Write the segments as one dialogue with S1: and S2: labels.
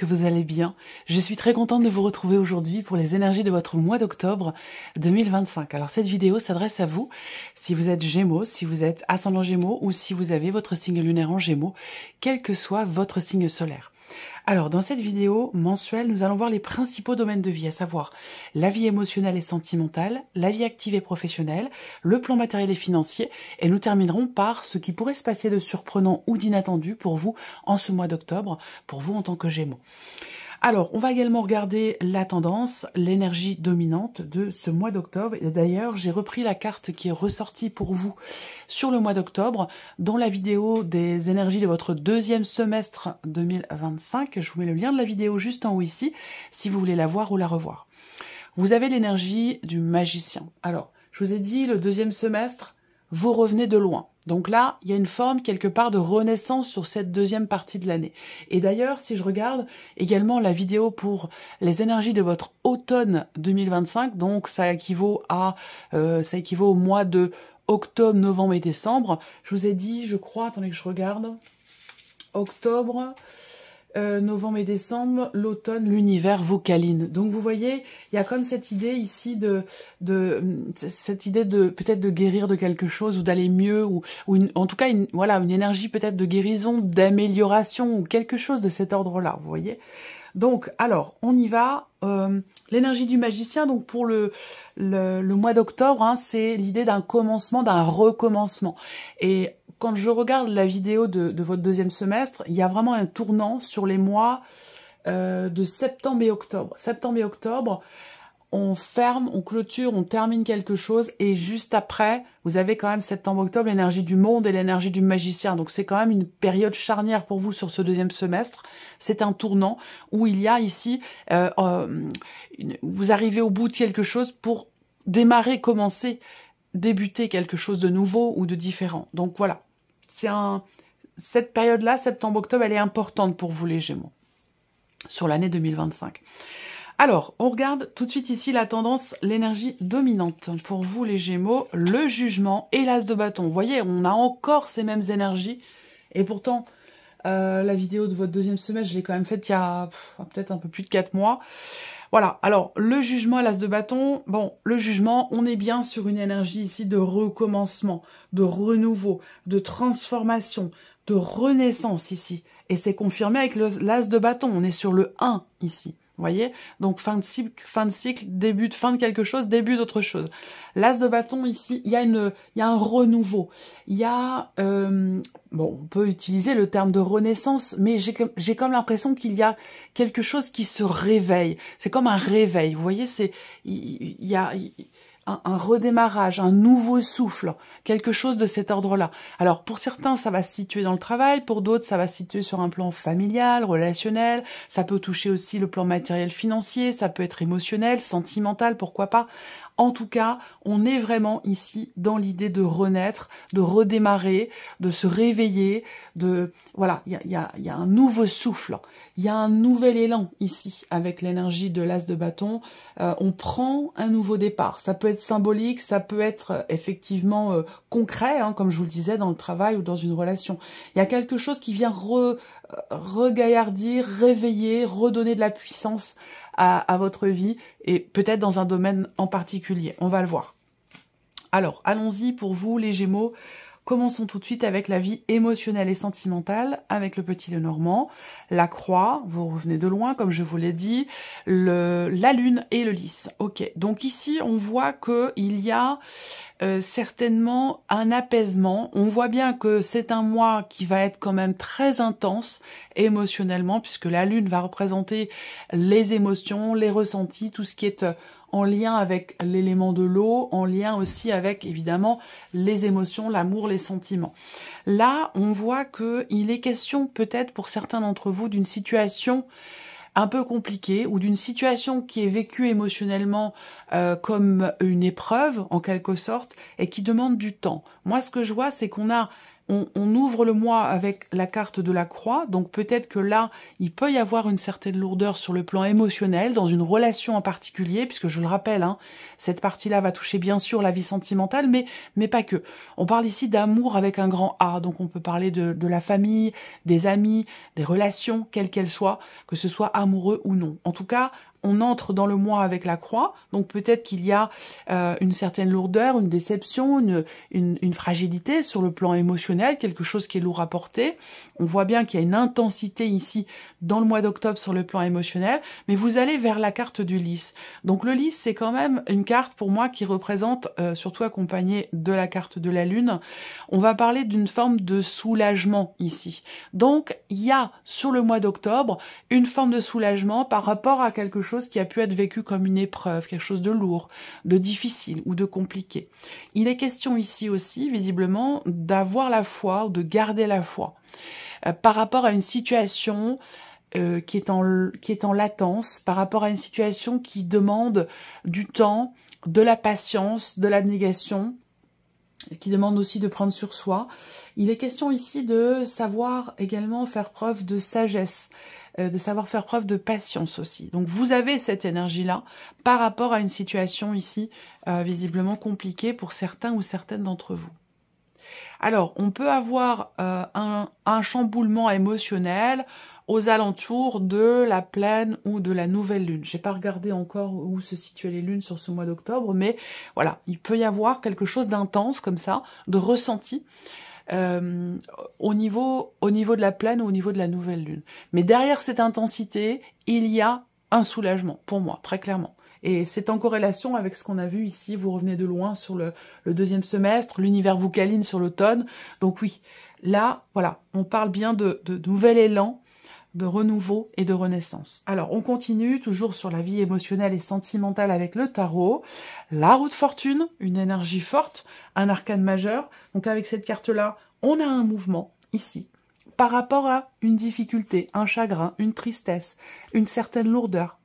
S1: que vous allez bien. Je suis très contente de vous retrouver aujourd'hui pour les énergies de votre mois d'octobre 2025. Alors cette vidéo s'adresse à vous si vous êtes Gémeaux, si vous êtes ascendant Gémeaux ou si vous avez votre signe lunaire en Gémeaux, quel que soit votre signe solaire. Alors, dans cette vidéo mensuelle, nous allons voir les principaux domaines de vie, à savoir la vie émotionnelle et sentimentale, la vie active et professionnelle, le plan matériel et financier, et nous terminerons par ce qui pourrait se passer de surprenant ou d'inattendu pour vous en ce mois d'octobre, pour vous en tant que Gémeaux. Alors, on va également regarder la tendance, l'énergie dominante de ce mois d'octobre. Et d'ailleurs, j'ai repris la carte qui est ressortie pour vous sur le mois d'octobre, dans la vidéo des énergies de votre deuxième semestre 2025. Je vous mets le lien de la vidéo juste en haut ici, si vous voulez la voir ou la revoir. Vous avez l'énergie du magicien. Alors, je vous ai dit, le deuxième semestre, vous revenez de loin. Donc là, il y a une forme quelque part de renaissance sur cette deuxième partie de l'année. Et d'ailleurs, si je regarde également la vidéo pour les énergies de votre automne 2025, donc ça équivaut au mois de octobre, novembre et décembre. Je vous ai dit, je crois, attendez que je regarde, octobre, novembre et décembre, l'automne, l'univers vous câline. Donc vous voyez, il y a comme cette idée ici cette idée de peut-être de guérir de quelque chose ou d'aller mieux ou en tout cas une énergie peut-être de guérison, d'amélioration ou quelque chose de cet ordre-là. Vous voyez. Donc alors on y va. L'énergie du magicien. Donc pour le mois d'octobre, hein, c'est l'idée d'un commencement, d'un recommencement. Et quand je regarde la vidéo de votre deuxième semestre, il y a vraiment un tournant sur les mois de septembre et octobre. Septembre et octobre, on ferme, on clôture, on termine quelque chose et juste après, vous avez quand même septembre-octobre, l'énergie du monde et l'énergie du magicien. Donc c'est quand même une période charnière pour vous sur ce deuxième semestre. C'est un tournant où il y a ici, vous arrivez au bout de quelque chose pour démarrer, commencer, débuter quelque chose de nouveau ou de différent. Donc voilà. Cette période-là, septembre-octobre, elle est importante pour vous les Gémeaux, sur l'année 2025. Alors, on regarde tout de suite ici la tendance, l'énergie dominante. Pour vous les Gémeaux, le jugement et l'as de bâton. Vous voyez, on a encore ces mêmes énergies. Et pourtant, la vidéo de votre deuxième semestre, je l'ai quand même faite il y a peut-être un peu plus de 4 mois. Voilà, alors le jugement et l'as de bâton, bon, le jugement, on est bien sur une énergie ici de recommencement, de renouveau, de transformation, de renaissance ici. Et c'est confirmé avec l'as de bâton, on est sur le 1 ici. Vous voyez? Donc fin de cycle, fin de quelque chose, début d'autre chose. L'as de bâton ici, il y a un renouveau. Il y a bon, on peut utiliser le terme de renaissance, mais j'ai comme l'impression qu'il y a quelque chose qui se réveille. C'est comme un réveil. Vous voyez, il y a un redémarrage, un nouveau souffle, quelque chose de cet ordre-là. Alors, pour certains, ça va se situer dans le travail, pour d'autres, ça va se situer sur un plan familial, relationnel, ça peut toucher aussi le plan matériel financier, ça peut être émotionnel, sentimental, pourquoi pas. En tout cas, on est vraiment ici dans l'idée de renaître, de redémarrer, de se réveiller, voilà, il y a un nouveau souffle, il y a un nouvel élan ici avec l'énergie de l'as de bâton. On prend un nouveau départ. Ça peut être symbolique, ça peut être effectivement concret, hein, comme je vous le disais, dans le travail ou dans une relation. Il y a quelque chose qui vient regaillardir, réveiller, redonner de la puissance à votre vie, et peut-être dans un domaine en particulier. On va le voir. Alors, allons-y pour vous, les Gémeaux. Commençons tout de suite avec la vie émotionnelle et sentimentale, avec le petit Lenormand, la croix, vous revenez de loin, comme je vous l'ai dit, la lune et le lys. Ok, donc ici, on voit qu'il y a certainement un apaisement. On voit bien que c'est un mois qui va être quand même très intense émotionnellement, puisque la lune va représenter les émotions, les ressentis, tout ce qui est en lien avec l'élément de l'eau, en lien aussi avec, évidemment, les émotions, l'amour, les sentiments. Là, on voit qu'il est question, peut-être pour certains d'entre vous, d'une situation un peu compliquée ou d'une situation qui est vécue émotionnellement comme une épreuve, en quelque sorte, et qui demande du temps. Moi, ce que je vois, c'est qu'on a on ouvre le mois avec la carte de la croix, donc peut-être que là, il peut y avoir une certaine lourdeur sur le plan émotionnel, dans une relation en particulier, puisque je le rappelle, hein, cette partie-là va toucher bien sûr la vie sentimentale, mais pas que. On parle ici d'amour avec un grand A, donc on peut parler de la famille, des amis, des relations, quelles qu'elles soient, que ce soit amoureux ou non. En tout cas, on entre dans le mois avec la croix, donc peut-être qu'il y a une certaine lourdeur, une déception, une fragilité sur le plan émotionnel, quelque chose qui est lourd à porter. On voit bien qu'il y a une intensité ici dans le mois d'octobre sur le plan émotionnel, mais vous allez vers la carte du lys. Donc le lys, c'est quand même une carte pour moi qui représente, surtout accompagnée de la carte de la lune, on va parler d'une forme de soulagement ici. Donc il y a sur le mois d'octobre une forme de soulagement par rapport à quelque chose qui a pu être vécu comme une épreuve, quelque chose de lourd, de difficile ou de compliqué. Il est question ici aussi, visiblement, d'avoir la foi ou de garder la foi par rapport à une situation qui est en latence, par rapport à une situation qui demande du temps, de la patience, de l'abnégation, qui demande aussi de prendre sur soi. Il est question ici de savoir également faire preuve de sagesse, de savoir faire preuve de patience aussi. Donc vous avez cette énergie-là par rapport à une situation ici visiblement compliquée pour certains ou certaines d'entre vous. Alors, on peut avoir un chamboulement émotionnel aux alentours de la pleine ou de la nouvelle lune. J'ai pas regardé encore où se situaient les lunes sur ce mois d'octobre, mais voilà, il peut y avoir quelque chose d'intense comme ça, de ressenti au niveau de la pleine ou au niveau de la nouvelle lune. Mais derrière cette intensité, il y a un soulagement, pour moi, très clairement. Et c'est en corrélation avec ce qu'on a vu ici, vous revenez de loin sur le deuxième semestre, l'univers vous câline sur l'automne. Donc oui, là, voilà, on parle bien de nouvel élan, de renouveau et de renaissance. Alors, on continue, toujours sur la vie émotionnelle et sentimentale avec le tarot. La roue de fortune, une énergie forte, un arcane majeur. Donc avec cette carte-là, on a un mouvement, ici, par rapport à une difficulté, un chagrin, une tristesse, une certaine lourdeur.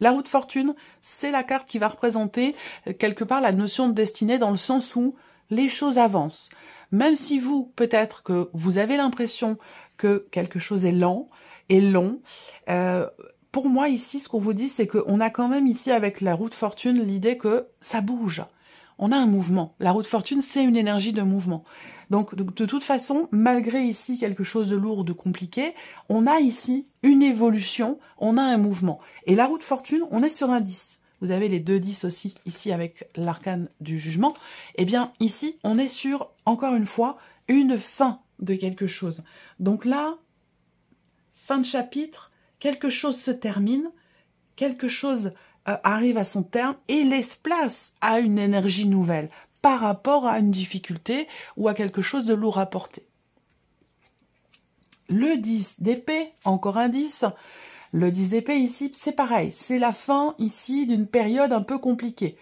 S1: La roue de fortune, c'est la carte qui va représenter quelque part la notion de destinée dans le sens où les choses avancent. Même si vous, peut-être que vous avez l'impression que quelque chose est lent et long, pour moi ici, ce qu'on vous dit, c'est qu'on a quand même ici avec la roue de fortune l'idée que ça bouge. On a un mouvement. La roue de fortune, c'est une énergie de mouvement. Donc, de toute façon, malgré ici quelque chose de lourd, de compliqué, on a ici une évolution, on a un mouvement. Et la roue de fortune, on est sur un 10. Vous avez les 2 10 aussi, ici avec l'arcane du jugement. Eh bien, ici, on est sur, encore une fois, une fin de quelque chose. Donc là, fin de chapitre, quelque chose se termine, quelque chose arrive à son terme et laisse place à une énergie nouvelle par rapport à une difficulté ou à quelque chose de lourd à porter. Le 10 d'épée, encore un 10. Le 10 d'épée ici, c'est pareil. C'est la fin ici d'une période un peu compliquée.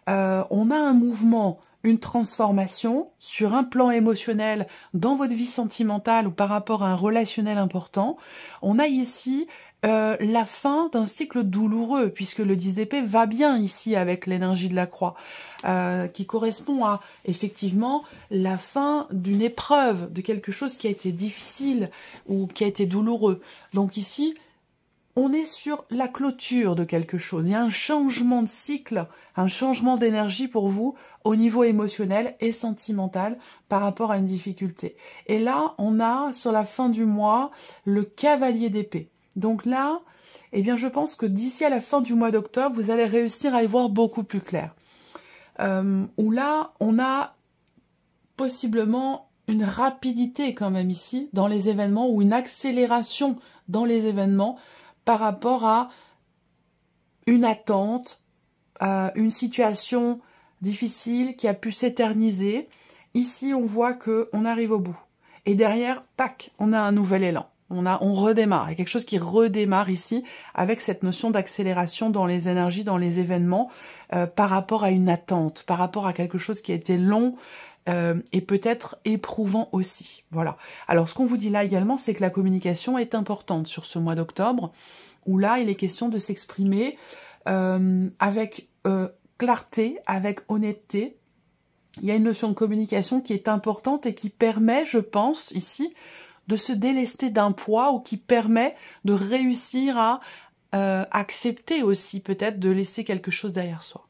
S1: On a un mouvement, une transformation sur un plan émotionnel dans votre vie sentimentale ou par rapport à un relationnel important. On a ici la fin d'un cycle douloureux, puisque le 10 d'épée va bien ici avec l'énergie de la croix, qui correspond à effectivement la fin d'une épreuve, de quelque chose qui a été difficile ou qui a été douloureux. Donc ici, on est sur la clôture de quelque chose. Il y a un changement de cycle, un changement d'énergie pour vous au niveau émotionnel et sentimental par rapport à une difficulté. Et là, on a sur la fin du mois le cavalier d'épée. Donc là, eh bien, je pense que d'ici à la fin du mois d'octobre, vous allez réussir à y voir beaucoup plus clair. Où là, on a possiblement une rapidité quand même ici dans les événements ou une accélération dans les événements par rapport à une attente, à une situation difficile qui a pu s'éterniser. Ici, on voit qu'on arrive au bout. Et derrière, tac, on a un nouvel élan. On redémarre. Il y a quelque chose qui redémarre ici avec cette notion d'accélération dans les énergies, dans les événements, par rapport à une attente, par rapport à quelque chose qui a été long et peut-être éprouvant aussi. Voilà. Alors, ce qu'on vous dit là également, c'est que la communication est importante sur ce mois d'octobre, où là, il est question de s'exprimer avec clarté, avec honnêteté, il y a une notion de communication qui est importante et qui permet, je pense, ici, de se délester d'un poids ou qui permet de réussir à accepter aussi peut-être de laisser quelque chose derrière soi.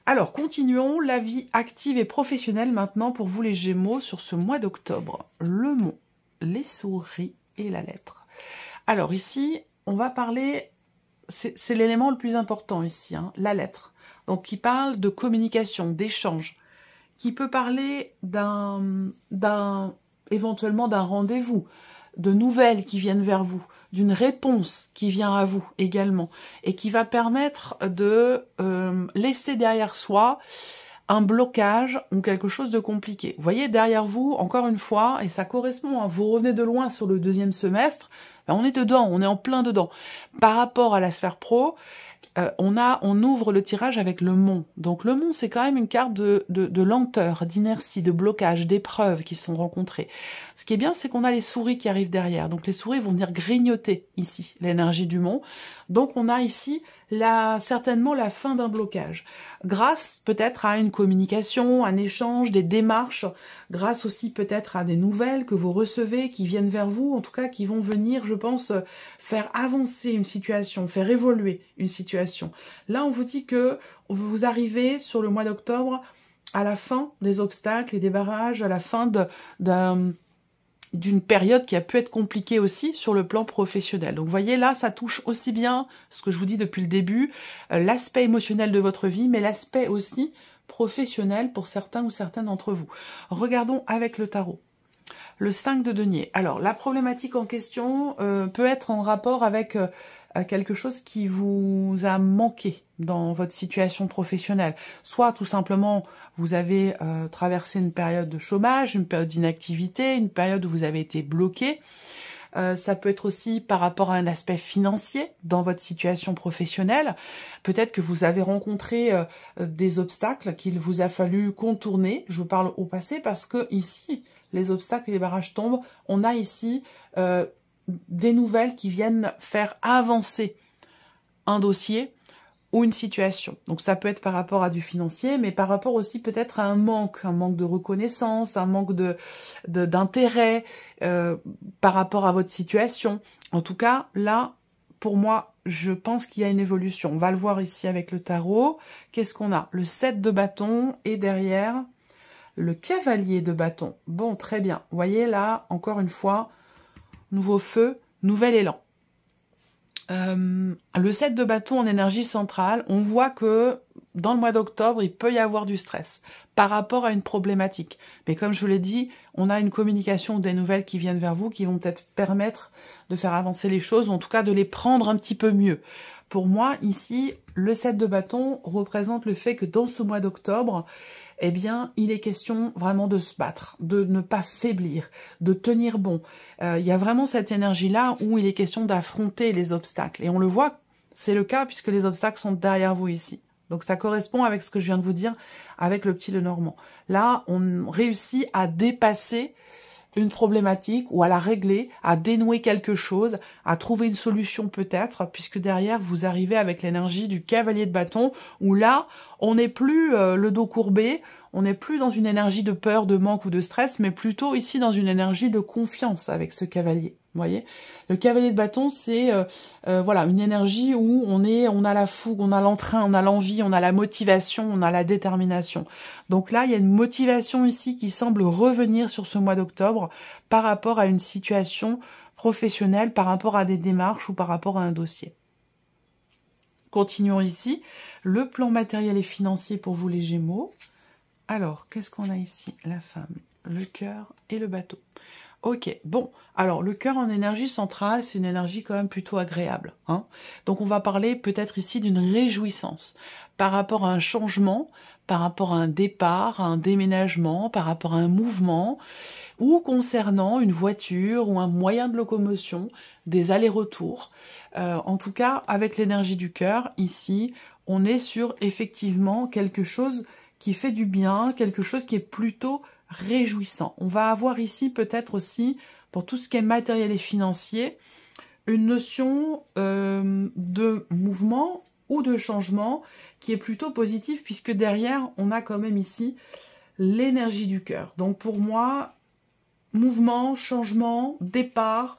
S1: Alors, continuons la vie active et professionnelle maintenant pour vous les Gémeaux sur ce mois d'octobre. Le mont, les souris et la lettre. Alors ici, on va parler, c'est l'élément le plus important ici, hein, la lettre. Donc qui parle de communication, d'échange, qui peut parler éventuellement d'un rendez-vous, de nouvelles qui viennent vers vous, d'une réponse qui vient à vous également, et qui va permettre de laisser derrière soi un blocage ou quelque chose de compliqué. Vous voyez, derrière vous, encore une fois, et ça correspond, hein, vous revenez de loin sur le deuxième semestre, ben on est dedans, on est en plein dedans. Par rapport à la sphère pro, on ouvre le tirage avec le mont. Donc le mont, c'est quand même une carte de lenteur, d'inertie, de blocage, d'épreuves qui sont rencontrées. Ce qui est bien, c'est qu'on a les souris qui arrivent derrière. Donc les souris vont venir grignoter ici l'énergie du mont. Donc on a ici certainement la fin d'un blocage. Grâce peut-être à une communication, un échange, des démarches, grâce aussi peut-être à des nouvelles que vous recevez, qui viennent vers vous, en tout cas qui vont venir, je pense, faire avancer une situation, faire évoluer une situation. Là, on vous dit que vous arrivez sur le mois d'octobre à la fin des obstacles et des barrages, à la fin d'une période qui a pu être compliquée aussi sur le plan professionnel. Donc vous voyez, là, ça touche aussi bien, ce que je vous dis depuis le début, l'aspect émotionnel de votre vie, mais l'aspect aussi professionnel pour certains ou certaines d'entre vous. Regardons avec le tarot. Le 5 de denier. Alors, la problématique en question peut être en rapport avec quelque chose qui vous a manqué dans votre situation professionnelle. Soit tout simplement, vous avez traversé une période de chômage, une période d'inactivité, une période où vous avez été bloqué. Ça peut être aussi par rapport à un aspect financier dans votre situation professionnelle. Peut-être que vous avez rencontré des obstacles qu'il vous a fallu contourner. Je vous parle au passé parce que ici, les obstacles et les barrages tombent. On a ici des nouvelles qui viennent faire avancer un dossier ou une situation. Donc ça peut être par rapport à du financier, mais par rapport aussi peut-être à un manque de reconnaissance, un manque d'intérêt par rapport à votre situation. En tout cas, là, pour moi, je pense qu'il y a une évolution. On va le voir ici avec le tarot. Qu'est-ce qu'on a? Le 7 de bâton et derrière, le cavalier de bâton. Bon, très bien. Vous voyez là, encore une fois, nouveau feu, nouvel élan. Le 7 de bâton en énergie centrale, on voit que dans le mois d'octobre, il peut y avoir du stress par rapport à une problématique. Mais comme je vous l'ai dit, on a une communication ou des nouvelles qui viennent vers vous qui vont peut-être permettre de faire avancer les choses, ou en tout cas de les prendre un petit peu mieux. Pour moi, ici, le 7 de bâton représente le fait que dans ce mois d'octobre, eh bien, il est question vraiment de se battre, de ne pas faiblir, de tenir bon. Il y a vraiment cette énergie-là où il est question d'affronter les obstacles. Et on le voit, c'est le cas puisque les obstacles sont derrière vous ici. Donc ça correspond avec ce que je viens de vous dire avec le petit Lenormand. Là, on réussit à dépasser une problématique ou à la régler, à dénouer quelque chose, à trouver une solution peut-être, puisque derrière vous arrivez avec l'énergie du cavalier de bâton, où là, on n'est plus le dos courbé, on n'est plus dans une énergie de peur, de manque ou de stress, mais plutôt ici dans une énergie de confiance avec ce cavalier. Vous voyez, le cavalier de bâton, c'est voilà, une énergie où on a la fougue, on a l'entrain, on a l'envie, on a la motivation, on a la détermination. Donc là, il y a une motivation ici qui semble revenir sur ce mois d'octobre par rapport à une situation professionnelle, par rapport à des démarches ou par rapport à un dossier. Continuons ici. Le plan matériel et financier pour vous les Gémeaux. Alors, qu'est-ce qu'on a ici? La femme, le cœur et le bateau. Ok, bon, alors le cœur en énergie centrale, c'est une énergie quand même plutôt agréable. Hein. Donc on va parler peut-être ici d'une réjouissance par rapport à un changement, par rapport à un départ, à un déménagement, par rapport à un mouvement, ou concernant une voiture ou un moyen de locomotion, des allers-retours. En tout cas, avec l'énergie du cœur, ici, on est sur effectivement quelque chose qui fait du bien, quelque chose qui est plutôt réjouissant. On va avoir ici peut-être aussi, pour tout ce qui est matériel et financier, une notion de mouvement ou de changement qui est plutôt positive, puisque derrière, on a quand même ici l'énergie du cœur. Donc pour moi, mouvement, changement, départ,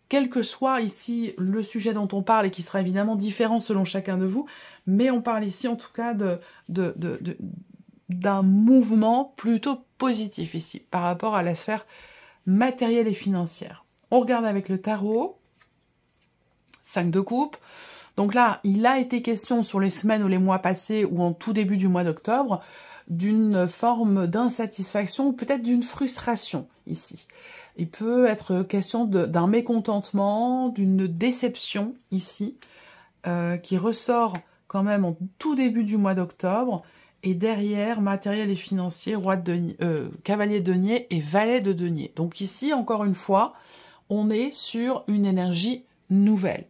S1: quel que soit ici le sujet dont on parle, et qui sera évidemment différent selon chacun de vous, mais on parle ici en tout cas d'un mouvement plutôt positif ici, par rapport à la sphère matérielle et financière. On regarde avec le tarot, 5 de coupe. Donc là, il a été question sur les semaines ou les mois passés, ou en tout début du mois d'octobre, d'une forme d'insatisfaction, ou peut-être d'une frustration ici. Il peut être question d'un mécontentement, d'une déception ici, qui ressort quand même en tout début du mois d'octobre, et derrière, matériel et financier, roi de denier, cavalier de denier et valet de denier. Donc ici, encore une fois, on est sur une énergie nouvelle.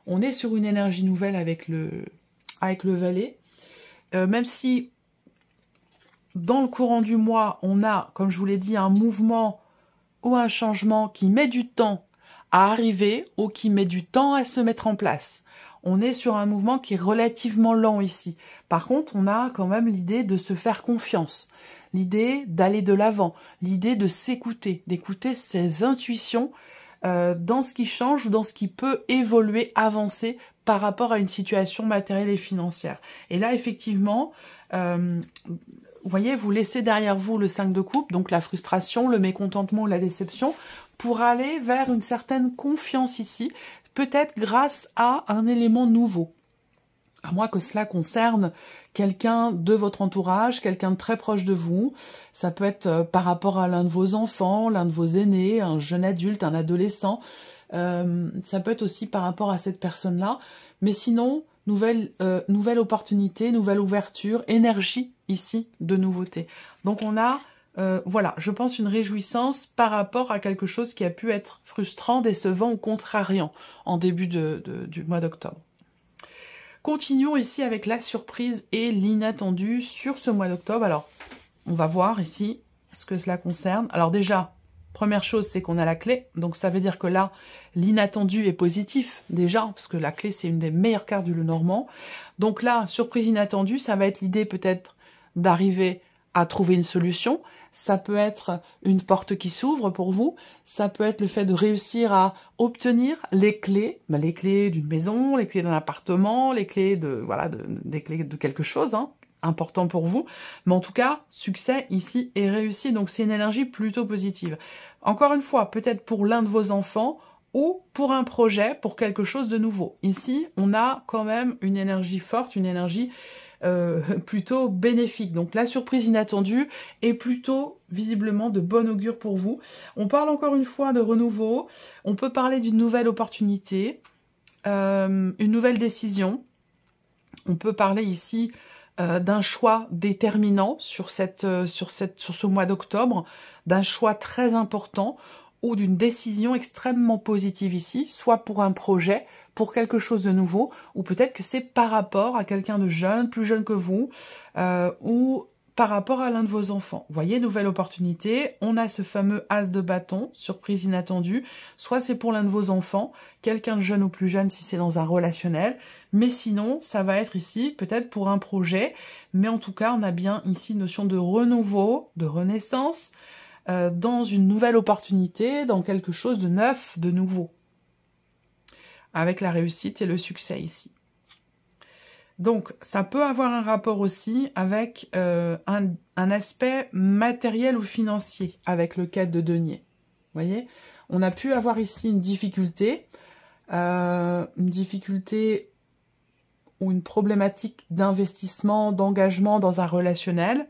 S1: On est sur une énergie nouvelle avec le valet, même si dans le courant du mois, on a, comme je vous l'ai dit, un mouvement ou un changement qui met du temps à arriver ou qui met du temps à se mettre en place. On est sur un mouvement qui est relativement lent ici. Par contre, on a quand même l'idée de se faire confiance, l'idée d'aller de l'avant, l'idée de s'écouter, d'écouter ses intuitions dans ce qui change ou dans ce qui peut évoluer, avancer par rapport à une situation matérielle et financière. Et là, effectivement, vous voyez, vous laissez derrière vous le 5 de coupe, donc la frustration, le mécontentement, la déception, pour aller vers une certaine confiance ici, peut-être grâce à un élément nouveau. À moins que cela concerne quelqu'un de votre entourage, quelqu'un de très proche de vous. Ça peut être par rapport à l'un de vos enfants, l'un de vos aînés, un jeune adulte, un adolescent. Ça peut être aussi par rapport à cette personne-là. Mais sinon, nouvelle opportunité, nouvelle ouverture, énergie ici de nouveauté. Donc on a, voilà, je pense une réjouissance par rapport à quelque chose qui a pu être frustrant, décevant ou contrariant en début du mois d'octobre. Continuons ici avec la surprise et l'inattendu sur ce mois d'octobre. Alors, on va voir ici ce que cela concerne. Alors déjà, première chose, c'est qu'on a la clé. Donc ça veut dire que là, l'inattendu est positif déjà, parce que la clé, c'est une des meilleures cartes du Lenormand. Donc là, surprise inattendue, ça va être l'idée peut-être d'arriver à trouver une solution. Ça peut être une porte qui s'ouvre pour vous. Ça peut être le fait de réussir à obtenir les clés, les clés d'une maison, les clés d'un appartement, les clés des clés de quelque chose, hein, important pour vous. Mais en tout cas, succès ici et réussi. Donc c'est une énergie plutôt positive. Encore une fois, peut-être pour l'un de vos enfants ou pour un projet, pour quelque chose de nouveau. Ici, on a quand même une énergie forte, une énergie plutôt bénéfique. Donc la surprise inattendue est plutôt visiblement de bon augure pour vous. On parle encore une fois de renouveau, on peut parler d'une nouvelle opportunité, une nouvelle décision. On peut parler ici d'un choix déterminant sur ce mois d'octobre, d'un choix très important ou d'une décision extrêmement positive ici, soit pour un projet, pour quelque chose de nouveau, ou peut-être que c'est par rapport à quelqu'un de jeune, plus jeune que vous, ou par rapport à l'un de vos enfants. Vous voyez, nouvelle opportunité, on a ce fameux as de bâton, surprise inattendue, soit c'est pour l'un de vos enfants, quelqu'un de jeune ou plus jeune si c'est dans un relationnel, mais sinon, ça va être ici peut-être pour un projet, mais en tout cas, on a bien ici une notion de renouveau, de renaissance, dans une nouvelle opportunité, dans quelque chose de neuf, de nouveau. Avec la réussite et le succès ici. Donc, ça peut avoir un rapport aussi avec un aspect matériel ou financier, avec le 4 de denier. Vous voyez, on a pu avoir ici une difficulté ou une problématique d'investissement, d'engagement dans un relationnel.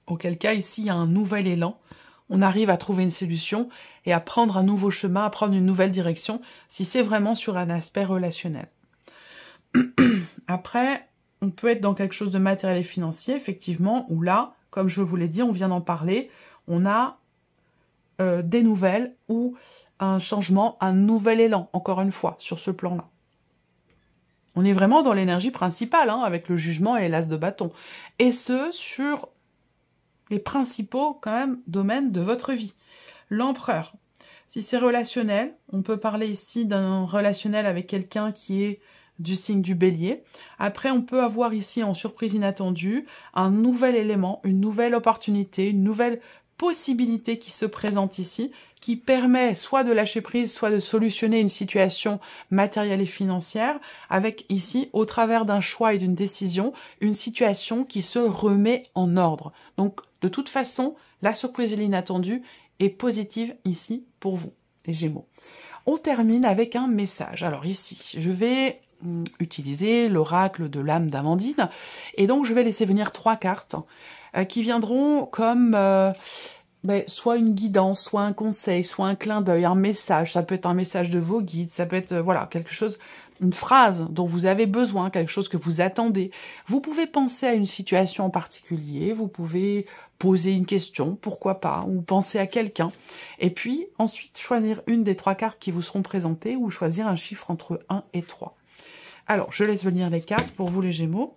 S1: Auquel cas, ici, il y a un nouvel élan. On arrive à trouver une solution et à prendre un nouveau chemin, à prendre une nouvelle direction, si c'est vraiment sur un aspect relationnel. Après, on peut être dans quelque chose de matériel et financier, effectivement, où là, comme je vous l'ai dit, on vient d'en parler, on a des nouvelles ou un changement, un nouvel élan, encore une fois, sur ce plan-là. On est vraiment dans l'énergie principale, hein, avec le jugement et l'as de bâton. Et ce, sur les principaux, quand même, domaines de votre vie. L'empereur. Si c'est relationnel, on peut parler ici d'un relationnel avec quelqu'un qui est du signe du Bélier. Après, on peut avoir ici en surprise inattendue un nouvel élément, une nouvelle opportunité, une nouvelle possibilité qui se présente ici, qui permet soit de lâcher prise, soit de solutionner une situation matérielle et financière, avec ici, au travers d'un choix et d'une décision, une situation qui se remet en ordre. Donc, de toute façon, la surprise et l'inattendu est positive ici pour vous, les Gémeaux. On termine avec un message. Alors ici, je vais utiliser l'oracle de l'âme d'Amandine, et donc je vais laisser venir 3 cartes qui viendront comme soit une guidance, soit un conseil, soit un clin d'œil, un message. Ça peut être un message de vos guides, ça peut être voilà quelque chose, une phrase dont vous avez besoin, quelque chose que vous attendez. Vous pouvez penser à une situation en particulier, vous pouvez poser une question, pourquoi pas, ou penser à quelqu'un. Et puis ensuite choisir une des 3 cartes qui vous seront présentées ou choisir un chiffre entre 1 et 3. Alors, je laisse venir les cartes pour vous les Gémeaux.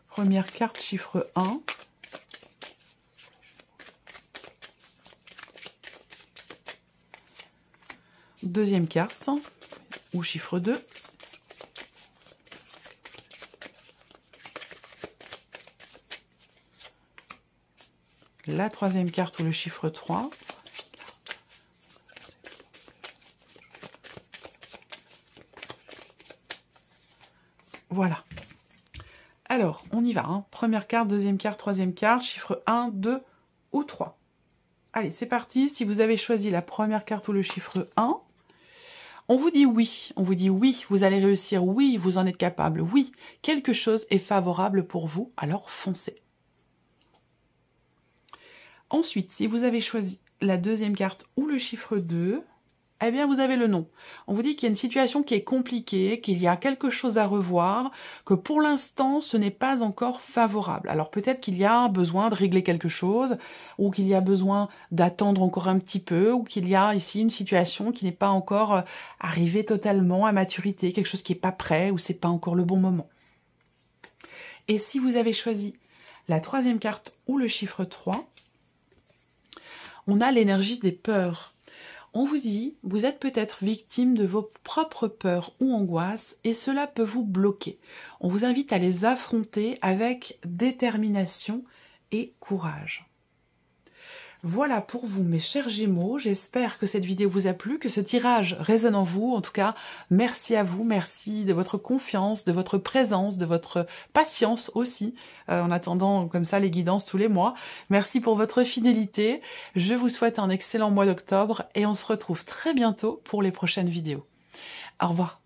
S1: Première carte, chiffre 1. Deuxième carte, ou chiffre 2. La troisième carte, ou le chiffre 3. Voilà. Alors, on y va. Hein. Première carte, deuxième carte, troisième carte, chiffre 1, 2 ou 3. Allez, c'est parti. Si vous avez choisi la première carte ou le chiffre 1, on vous dit oui. On vous dit oui, vous allez réussir. Oui, vous en êtes capable. Oui, quelque chose est favorable pour vous, alors foncez. Ensuite, si vous avez choisi la deuxième carte ou le chiffre 2, eh bien, vous avez le non. On vous dit qu'il y a une situation qui est compliquée, qu'il y a quelque chose à revoir, que pour l'instant, ce n'est pas encore favorable. Alors peut-être qu'il y a besoin de régler quelque chose, ou qu'il y a besoin d'attendre encore un petit peu, ou qu'il y a ici une situation qui n'est pas encore arrivée totalement à maturité, quelque chose qui n'est pas prêt, ou c'est pas encore le bon moment. Et si vous avez choisi la troisième carte ou le chiffre 3, on a l'énergie des peurs. On vous dit, vous êtes peut-être victime de vos propres peurs ou angoisses et cela peut vous bloquer. On vous invite à les affronter avec détermination et courage. Voilà pour vous mes chers Gémeaux, j'espère que cette vidéo vous a plu, que ce tirage résonne en vous. En tout cas, merci à vous, merci de votre confiance, de votre présence, de votre patience aussi, en attendant comme ça les guidances tous les mois. Merci pour votre fidélité, je vous souhaite un excellent mois d'octobre et on se retrouve très bientôt pour les prochaines vidéos. Au revoir.